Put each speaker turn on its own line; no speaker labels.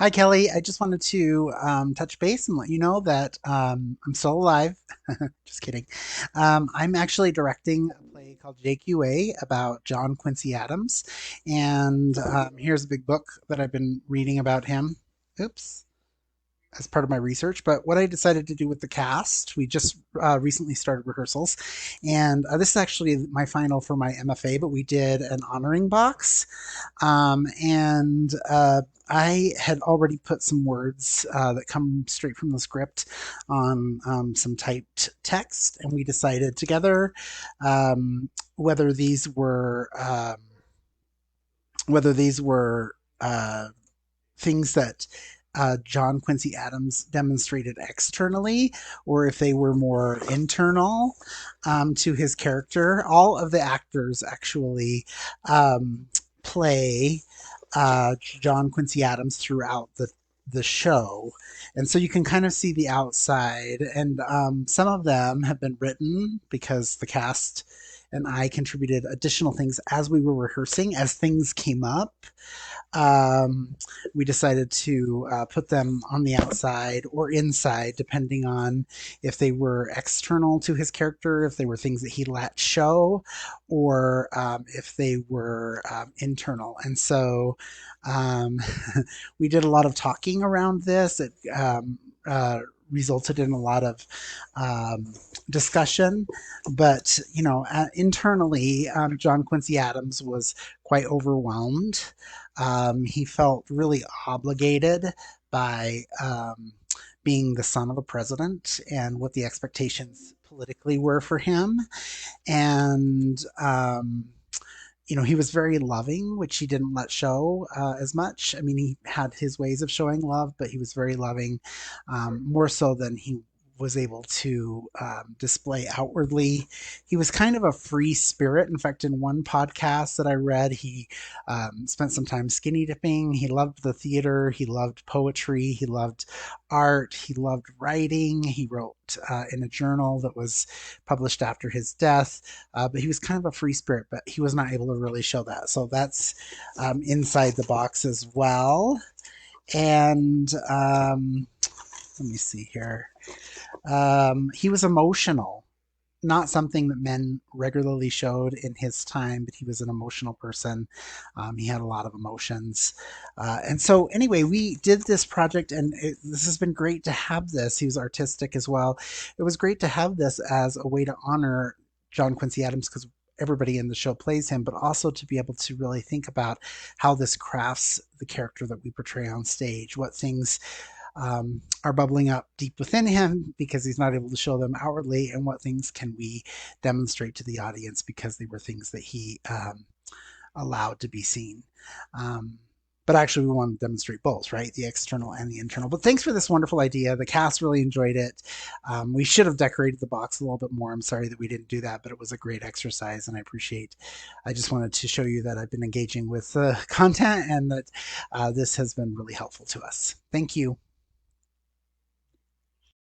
Hi, Kelly. I just wanted to touch base and let you know that I'm still alive. Just kidding. I'm actually directing a play called JQA about John Quincy Adams. And here's a big book that I've been reading about him. Oops. As part of my research. But what I decided to do with the cast, we just recently started rehearsals, and this is actually my final for my MFA. But we did an honoring box, and I had already put some words that come straight from the script on some typed text, and we decided together whether these were whether these were things that John Quincy Adams demonstrated externally, or if they were more internal to his character. All of the actors actually play John Quincy Adams throughout the show, and so you can kind of see the outside. And some of them have been written because the cast and I contributed additional things as we were rehearsing, as things came up. um, we decided to put them on the outside or inside, depending on if they were external to his character, if they were things that he let show, or if they were internal. And so um, we did a lot of talking around this. It resulted in a lot of discussion, but internally, John Quincy Adams was quite overwhelmed. He felt really obligated by being the son of a president and what the expectations politically were for him. And he was very loving, which he didn't let show as much. I mean, he had his ways of showing love, but he was very loving, more so than he was able to display outwardly. He was kind of a free spirit. In fact, in one podcast that I read, he spent some time skinny dipping. He loved the theater. He loved poetry. He loved art. He loved writing. He wrote in a journal that was published after his death. But he was kind of a free spirit, but he was not able to really show that. So that's inside the box as well. And let me see here. He was emotional, not something that men regularly showed in his time, but he was an emotional person. He had a lot of emotions. And so, anyway, we did this project, and this has been great to have this. He was artistic as well. It was great to have this as a way to honor John Quincy Adams because everybody in the show plays him, but also to be able to really think about how this crafts the character that we portray on stage, what things are bubbling up deep within him because he's not able to show them outwardly, and what things can we demonstrate to the audience because they were things that he allowed to be seen. Um, but actually, we want to demonstrate both, right? The external and the internal. But thanks for this wonderful idea. The cast really enjoyed it. We should have decorated the box a little bit more. I'm sorry that we didn't do that, but it was a great exercise, and I just wanted to show you that I've been engaging with the content and that this has been really helpful to us. Thank you.